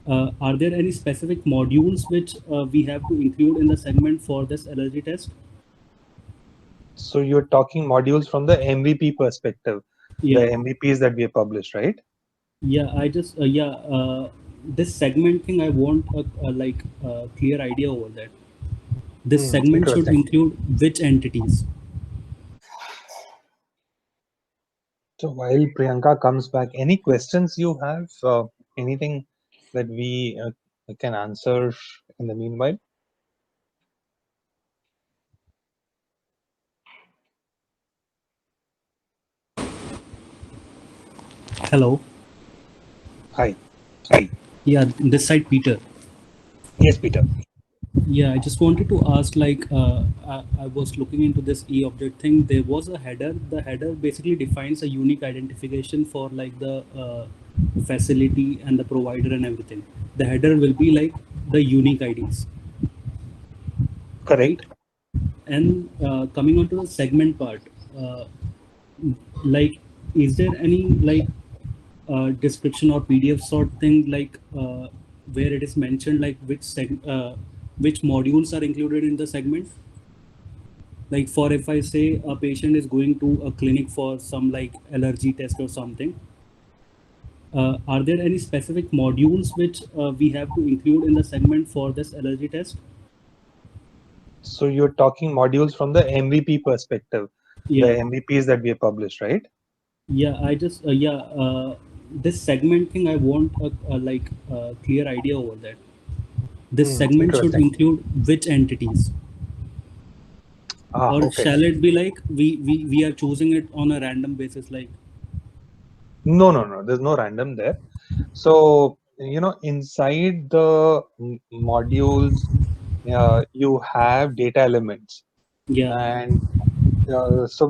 are there any specific modules which we have to include in the segment for this allergy test? So you're talking modules from the MVP perspective, Yeah. the MVPs that we have published, right? Yeah, I just this segment thing, I want a like clear idea over that. This segment should include which entities? So while Priyanka comes back, any questions you have? Anything that we can answer in the meanwhile? Hello. Hi. Hi. Yeah, this side Peter. Yes, Peter. Yeah, I just wanted to ask, like, I was looking into this e-object thing. There was a header. The header basically defines a unique identification for like the facility and the provider and everything. The header will be like the unique IDs. Correct. Right? And coming on to the segment part, like, is there any like description or PDF sort thing, like where it is mentioned like which modules are included in the segment? Like, for if I say a patient is going to a clinic for some like allergy test or something, are there any specific modules which we have to include in the segment for this allergy test? So you're talking modules from the MVP perspective, Yeah. the MVPs that we have published, right? Yeah, I just this segment thing, I want a like clear idea over that. This segment should include which entities? Or Okay. shall it be like we are choosing it on a random basis? Like, no, there's no random there. So inside the modules you have data elements. yeah. And so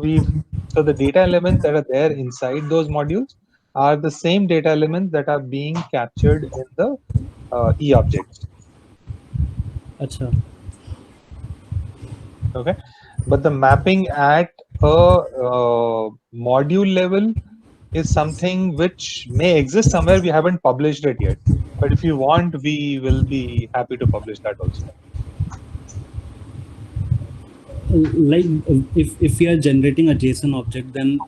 the data elements that are there inside those modules are the same data elements that are being captured in the e-objects. Acha. Okay, but the mapping at a module level is something which may exist somewhere. We haven't published it yet, but if you want, we will be happy to publish that also. Like, if we are generating a JSON object, then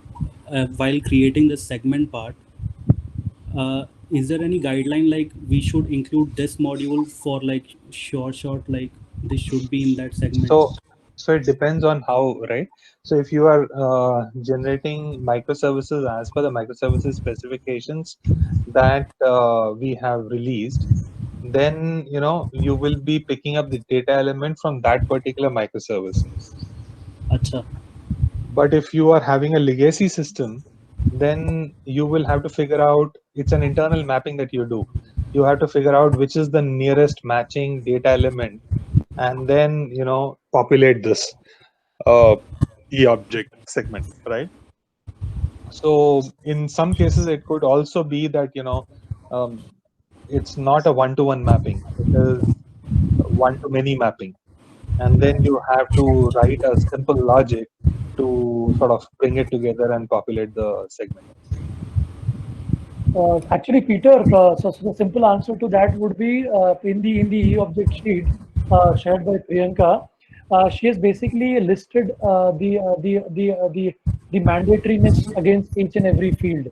while creating the segment part, is there any guideline like we should include this module for like short like this should be in that segment? So it depends on how, right? So if you are generating microservices as per the microservices specifications that we have released, then you will be picking up the data element from that particular microservice. Acha. But if you are having a legacy system, then you will have to figure out, it's an internal mapping that you do. You have to figure out which is the nearest matching data element, and then populate this e-object segment, right? So in some cases it could also be that it's not a one-to-one mapping, it is one-to-many mapping, and then you have to write a simple logic to sort of bring it together and populate the segment. Actually, Peter, so the simple answer to that would be in the e-object sheet shared by Priyanka. She has basically listed the mandatoriness against each and every field.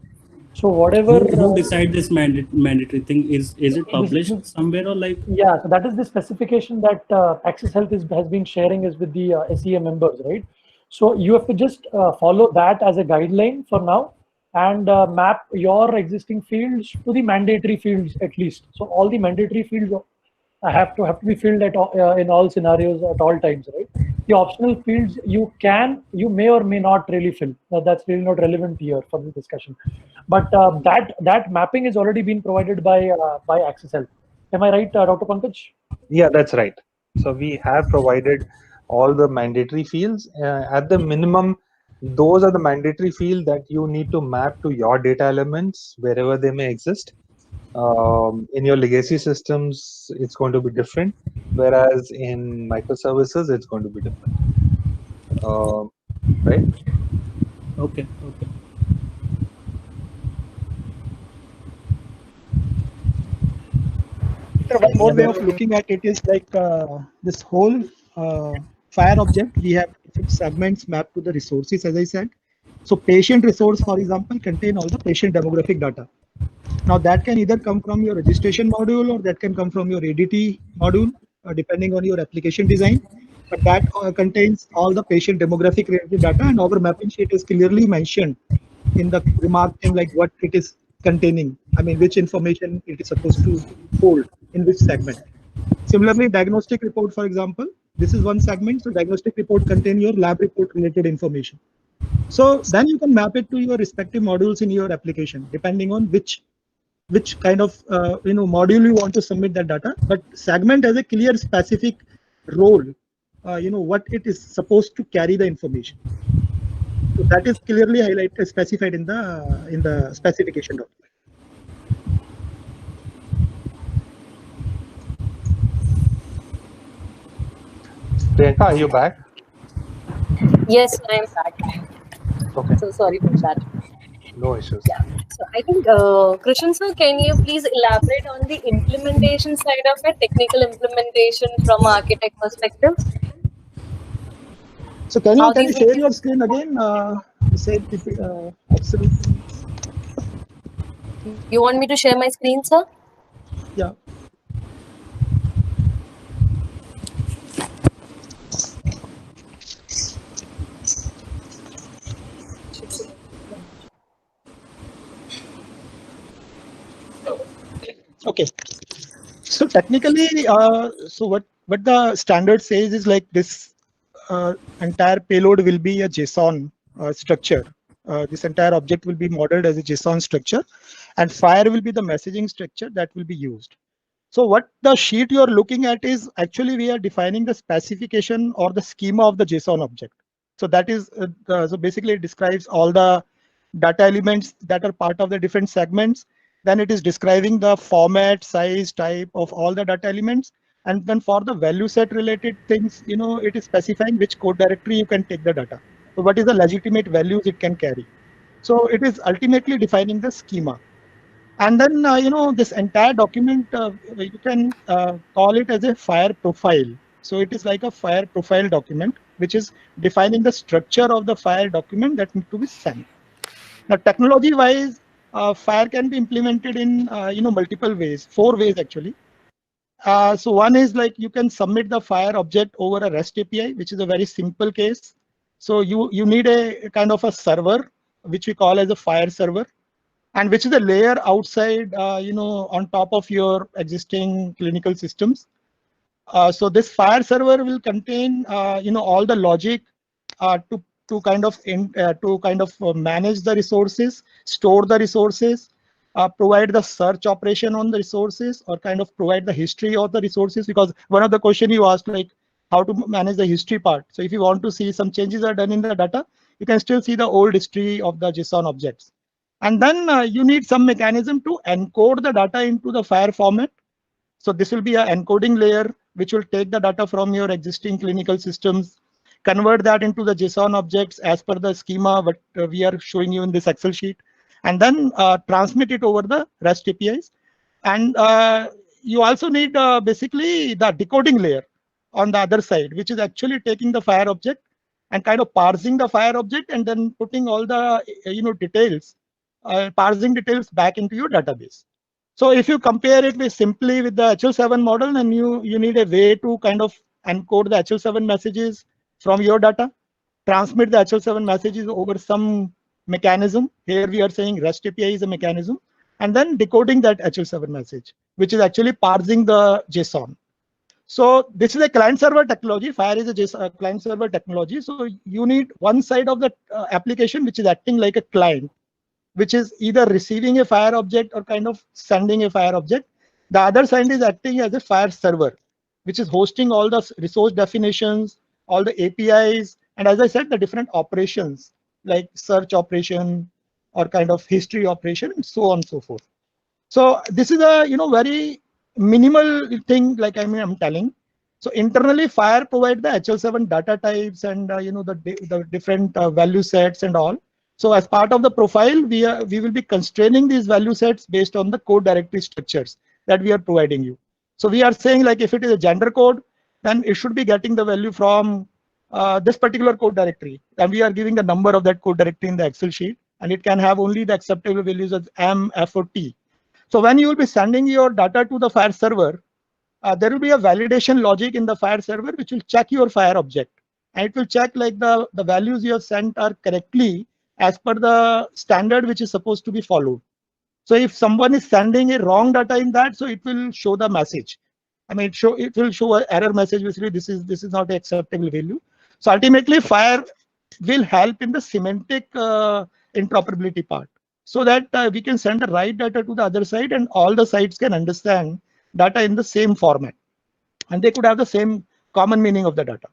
So whatever. Who decide this mandatory thing? Is it published somewhere or like? Yeah, so that is the specification that Access Health has been sharing is with the SEA members, right? So you have to just follow that as a guideline for now, and map your existing fields to the mandatory fields at least. So all the mandatory fields have to be filled at in all scenarios at all times, right? The optional fields you may or may not really fill. That's really not relevant here for the discussion. But that mapping has already been provided by Access Health. Am I right, Dr. Pankaj? Yeah, that's right. So we have provided all the mandatory fields. At the minimum, those are the mandatory fields that you need to map to your data elements wherever they may exist. In your legacy systems, it's going to be different, whereas in microservices, it's going to be different. Right? Okay. One more way of looking at it is like this whole FHIR object, we have different segments mapped to the resources, as I said. So patient resource, for example, contain all the patient demographic data. Now that can either come from your registration module or that can come from your ADT module, depending on your application design. But that contains all the patient demographic related data, and our mapping sheet is clearly mentioned in the remark thing like what it is containing. I mean, which information it is supposed to hold in which segment. Similarly, diagnostic report, for example, this is one segment. So diagnostic report contain your lab report related information. So then you can map it to your respective modules in your application, depending on which kind of module you want to submit that data. But segment has a clear specific role, what it is supposed to carry the information. So that is clearly highlighted, specified in the specification document. Priyanka, are you back? Yes, I am back. Okay. So sorry for that. No issues. Yeah. So I think, Krishan sir, can you please elaborate on the implementation side of it, technical implementation from an architect perspective? So can you share your screen again? Excel. You want me to share my screen, sir? Yeah. Okay. So technically, so what the standard says is like this entire payload will be a JSON structure. This entire object will be modeled as a JSON structure, and FHIR will be the messaging structure that will be used. So what the sheet you are looking at is actually we are defining the specification or the schema of the JSON object. So that is so basically it describes all the data elements that are part of the different segments. Then it is describing the format, size, type of all the data elements. And then for the value set related things, it is specifying which code directory you can take the data. So what is the legitimate values it can carry. So it is ultimately defining the schema. And then, this entire document, you can call it as a FHIR profile. So it is like a FHIR profile document, which is defining the structure of the FHIR document that need to be sent. Now, technology-wise, FHIR can be implemented in multiple ways, 4 ways actually. So one is like you can submit the FHIR object over a REST API, which is a very simple case. So you need a kind of a server, which we call as a FHIR server, and which is a layer outside, on top of your existing clinical systems. So this FHIR server will contain, all the logic to kind of manage the resources, store the resources, provide the search operation on the resources, or kind of provide the history of the resources. Because one of the question you asked, like how to manage the history part. So if you want to see some changes are done in the data, you can still see the old history of the JSON objects. And then you need some mechanism to encode the data into the FHIR format. So this will be an encoding layer, which will take the data from your existing clinical systems, convert that into the JSON objects as per the schema what we are showing you in this Excel sheet, and then transmit it over the REST APIs. And you also need basically the decoding layer on the other side, which is actually taking the FHIR object and kind of parsing the FHIR object and then putting all the details, parsing details back into your database. So if you compare it with simply with the HL7 model, then you need a way to kind of encode the HL7 messages from your data, transmit the HL7 messages over some mechanism. Here we are saying REST API is a mechanism, and then decoding that HL7 message, which is actually parsing the JSON. So this is a client-server technology. FHIR is a client-server technology. So you need one side of the application, which is acting like a client, which is either receiving a FHIR object or kind of sending a FHIR object. The other side is acting as a FHIR server, which is hosting all the resource definitions, all the APIs, and as I said, the different operations like search operation or kind of history operation, and so on and so forth. So this is a very minimal thing, like I'm telling. So internally, FHIR provide the HL7 data types and the different value sets and all. So as part of the profile, we will be constraining these value sets based on the code directory structures that we are providing you. So we are saying like if it is a gender code, then it should be getting the value from this particular code directory, and we are giving the number of that code directory in the Excel sheet, and it can have only the acceptable values as M, F, or T. So when you will be sending your data to the FHIR server, there will be a validation logic in the FHIR server, which will check your FHIR object, and it will check like the values you have sent are correctly as per the standard which is supposed to be followed. So if someone is sending a wrong data in that, so it will show the message. I mean, it will show an error message, basically this is not an acceptable value. So ultimately, FHIR will help in the semantic interoperability part, so that we can send the right data to the other side and all the sides can understand data in the same format and they could have the same common meaning of the data.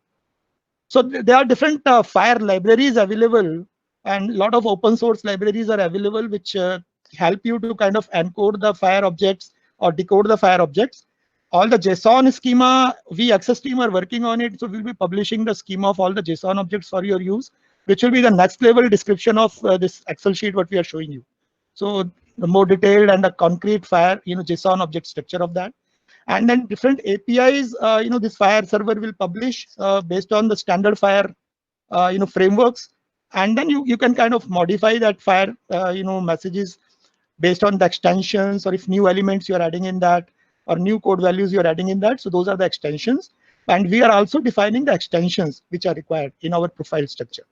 So there are different FHIR libraries available, and a lot of open source libraries are available which help you to kind of encode the FHIR objects or decode the FHIR objects. All the JSON schema, we Access team are working on it, so we'll be publishing the schema of all the JSON objects for your use, which will be the next level description of this Excel sheet what we are showing you. So the more detailed and the concrete FHIR, JSON object structure of that. And then different APIs, this FHIR server will publish based on the standard FHIR, frameworks. And then you can kind of modify that FHIR, messages based on the extensions, or if new elements you're adding in that, or new code values you're adding in that. So those are the extensions. And we are also defining the extensions which are required in our profile structure.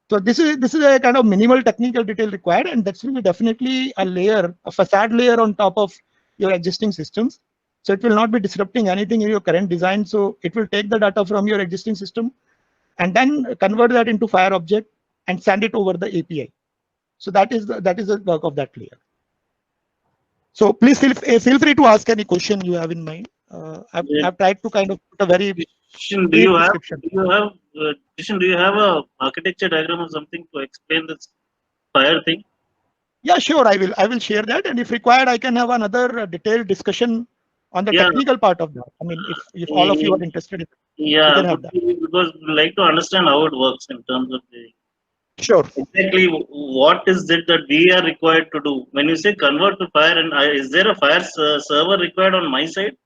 So this is a kind of minimal technical detail required, and that's really definitely a layer, a facade layer on top of your existing systems. So it will not be disrupting anything in your current design. So it will take the data from your existing system and then convert that into FHIR object and send it over the API. So that is the work of that layer. So please feel free to ask any question you have in mind. I've tried to kind of put a very do you have a architecture diagram or something to explain this FHIR thing? Yeah, sure. I will share that, and if required, I can have another detailed discussion on the technical part of that. I mean, if all of you are interested, yeah, because we like to understand how it works in terms of the. Sure. Exactly, what is it that we are required to do when you say convert to FHIR? And is there a FHIR server required on my side,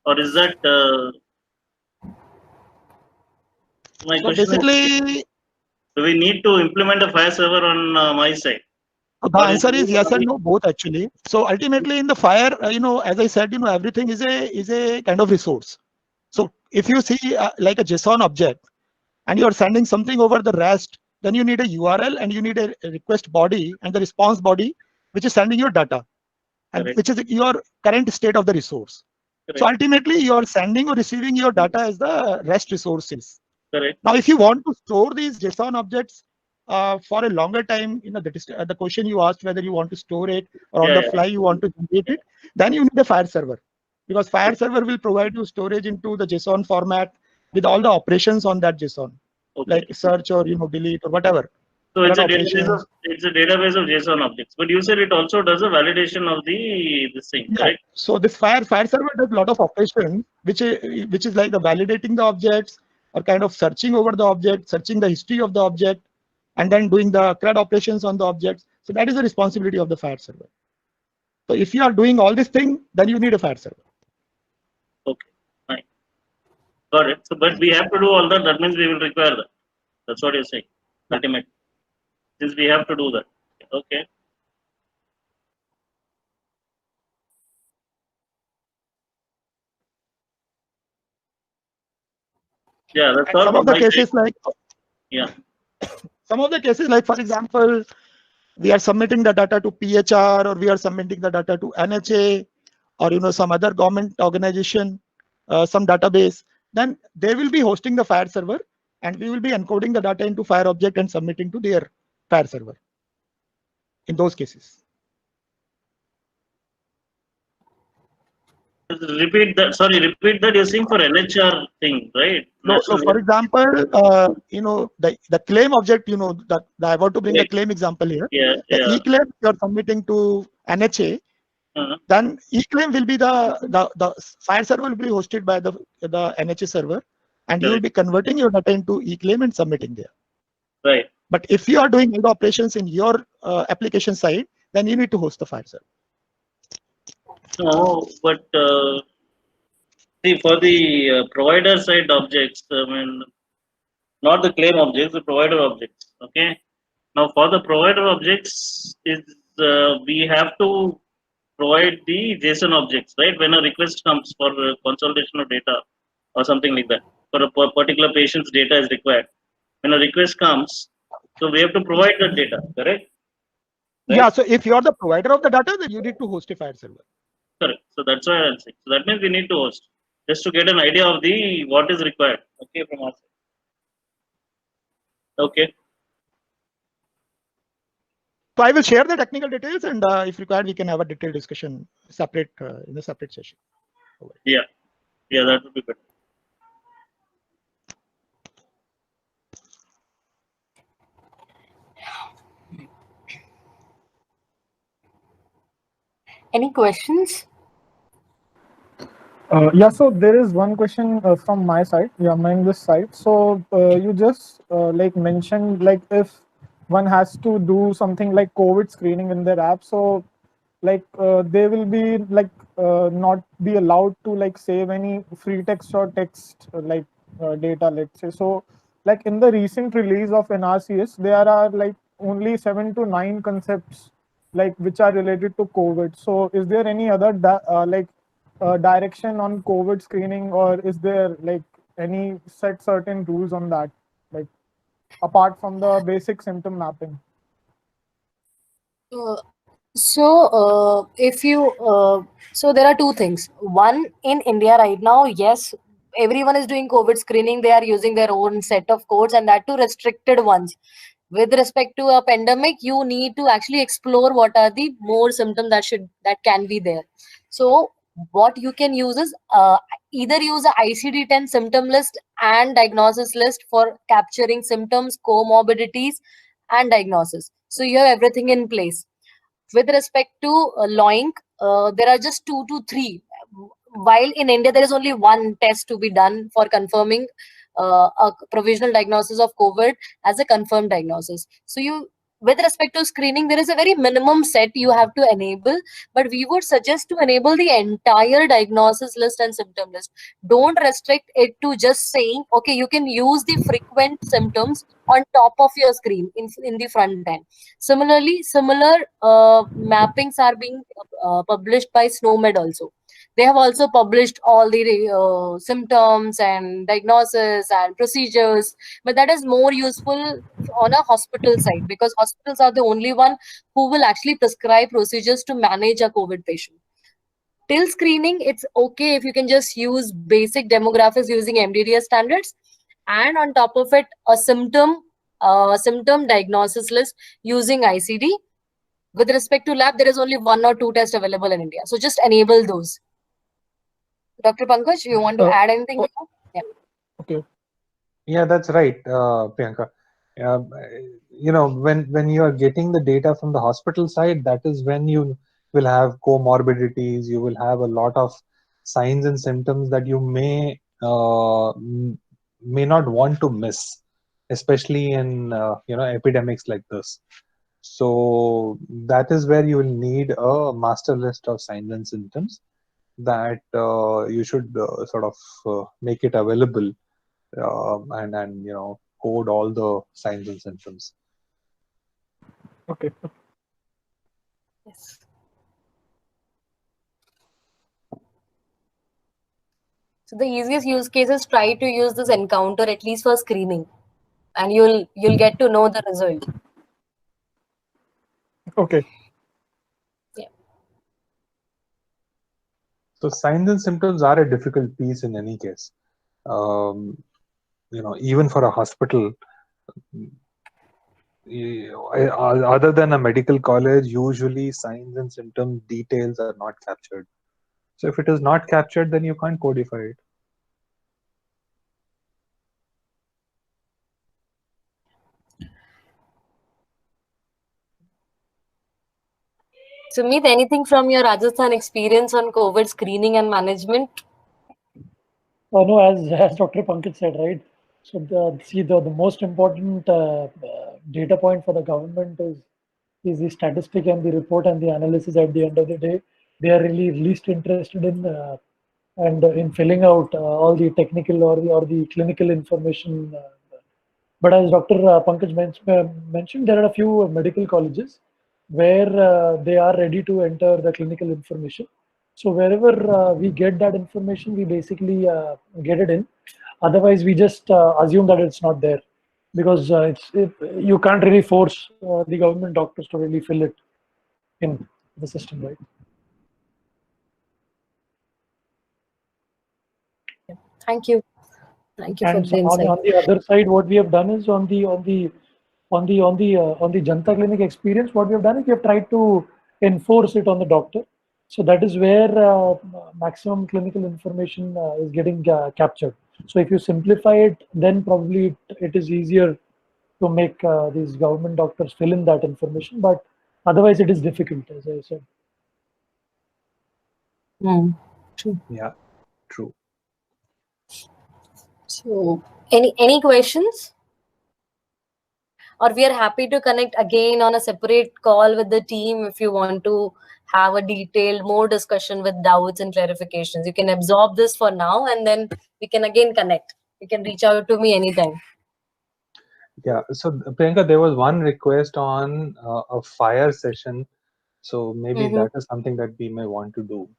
or is that my question? Basically, do we need to implement a FHIR server on my side? The answer is yes and no, both actually. So ultimately in the FHIR, as I said, everything is a kind of resource. So if you see like a JSON object and you're sending something over the REST, then you need a URL and you need a request body and the response body, which is sending your data, and which is your current state of the resource. Correct. So ultimately you're sending or receiving your data as the REST resources. Correct. Now, if you want to store these JSON objects for a longer time, that is the question you asked, whether you want to store it or on the fly you want to generate it, then you need a FHIR server, because FHIR server will provide you storage into the JSON format with all the operations on that JSON, like search or delete or whatever. So it's a database of JSON objects, but you said it also does a validation of this thing, right? So this FHIR server does a lot of operations, which is like the validating the objects or kind of searching over the object, searching the history of the object, and then doing the CRUD operations on the objects. So that is the responsibility of the FHIR server. So if you are doing all this thing, then you need a FHIR server. Okay, fine. Got it. So, but we have to do all that. That means we will require that. That's what you're saying. Ultimately, since we have to do that. Okay. Yeah, that's all. Some of the cases like some of the cases like, for example, we are submitting the data to PHR, or we are submitting the data to NHA, or some other government organization, some database. Then they will be hosting the FHIR server, and we will be encoding the data into FHIR object and submitting to their FHIR server. In those cases. Repeat that. Sorry, repeat that. You're saying for NHR thing, right? So for example, the claim object, that I want to bring the claim example here. The e-claim you're submitting to NHA, then e-claim will be the FHIR server will be hosted by the NHA server, and you will be converting your data into e-claim and submitting there. Right. But if you are doing all the operations in your application side, then you need to host the FHIR server. No, but see, for the provider side objects, I mean, not the claim objects, the provider objects. Okay. Now, for the provider objects, we have to provide the JSON objects, right? When a request comes for consolidation of data or something like that, for a particular patient's data is required. When a request comes, so we have to provide that data, correct? Right? Yeah. So if you are the provider of the data, then you need to host a FHIR server. Correct. So that's why I'm saying. So that means we need to host, just to get an idea of what is required. Okay, from our side. Okay. So I will share the technical details, and if required, we can have a detailed discussion separate in a separate session. Yeah, that would be better. Any questions? Yeah, so there is one question from my side, mine this side. So you just like mentioned, like if one has to do something like COVID screening in their app, so like they will be like not be allowed to like save any free text or text data, let's say. So like in the recent release of NRCS, there are like only 7 to 9 concepts like which are related to COVID. So is there any other direction on COVID screening, or is there like any certain rules on that, like apart from the basic symptom mapping? If you so there are two things. One, in India right now, yes, everyone is doing COVID screening. They are using their own set of codes, and that too restricted ones. With respect to a pandemic, you need to actually explore what are the more symptoms that can be there. So what you can use is either use a ICD-10 symptom list and diagnosis list for capturing symptoms, comorbidities, and diagnosis. So you have everything in place. With respect to Loink, there are just 2 to 3. While in India, there is only one test to be done for confirming a provisional diagnosis of COVID as a confirmed diagnosis. So with respect to screening, there is a very minimum set you have to enable, but we would suggest to enable the entire diagnosis list and symptom list. Don't restrict it to just saying, okay, you can use the frequent symptoms on top of your screen in the front end. Similarly, similar mappings are being published by SNOMED also. They have also published all the symptoms and diagnosis and procedures, but that is more useful on a hospital side, because hospitals are the only one who will actually prescribe procedures to manage a COVID patient. Till screening, it's okay if you can just use basic demographics using MDDS standards, and on top of it, a symptom diagnosis list using ICD. With respect to lab, there is only 1 or 2 tests available in India. So just enable those. Dr. Pankaj, you want to add anything here? Yeah. Okay. Yeah, that's right, Priyanka. When you are getting the data from the hospital side, that is when you will have comorbidities. You will have a lot of signs and symptoms that you may not want to miss, especially in epidemics like this. So that is where you will need a master list of signs and symptoms that you should sort of make it available, and code all the signs and symptoms. Okay. Yes. So the easiest use case is try to use this encounter at least for screening, and you'll get to know the result. Okay. Yeah. So signs and symptoms are a difficult piece in any case. Even for a hospital, other than a medical college, usually signs and symptom details are not captured. So if it is not captured, then you can't codify it. Sumit, anything from your Rajasthan experience on COVID screening and management? No, as Dr. Pankaj said, right? So the most important data point for the government is the statistic and the report and the analysis. At the end of the day, they are really least interested in and in filling out all the technical or the clinical information. But as Dr. Pankaj mentioned, there are a few medical colleges where they are ready to enter the clinical information. So wherever we get that information, we basically get it in. Otherwise, we just assume that it's not there, because you can't really force the government doctors to really fill it in the system, right? Thank you. Thank you for And the insight. on the other side, what we have done is on the on the Janta Clinic experience, what we have done is we have tried to enforce it on the doctor. So that is where maximum clinical information is getting captured. So if you simplify it, then probably it is easier to make these government doctors fill in that information. But otherwise, it is difficult, as I said. True. Yeah, true. So, any questions? Or we are happy to connect again on a separate call with the team if you want to have a detailed, more discussion with doubts and clarifications. You can absorb this for now, and then we can again connect. You can reach out to me anytime. Yeah. So Priyanka, there was one request on a fire session. So maybe that is something that we may want to do.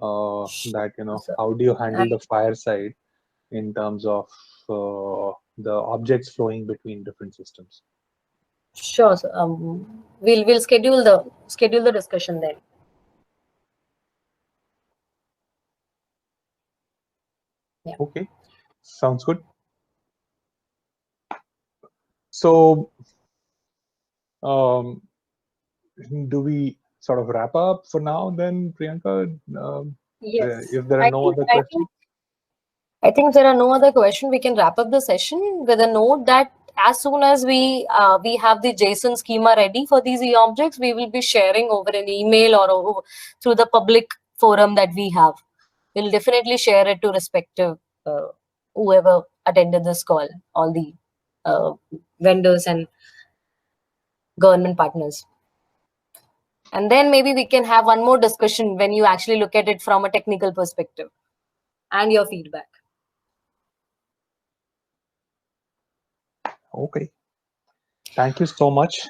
That, you know, how do you handle the fire side in terms of the objects flowing between different systems? Sure. So, we'll schedule the discussion then. Yeah. Okay, sounds good. So, do we sort of wrap up for now then, Priyanka? Yes. If there are no other questions? I think there are no other questions. We can wrap up the session with a note that as soon as we have the JSON schema ready for these e-objects, we will be sharing over an email or through the public forum that we have. We'll definitely share it to respective whoever attended this call, all the vendors and government partners. And then maybe we can have one more discussion when you actually look at it from a technical perspective and your feedback. Okay. Thank you so much.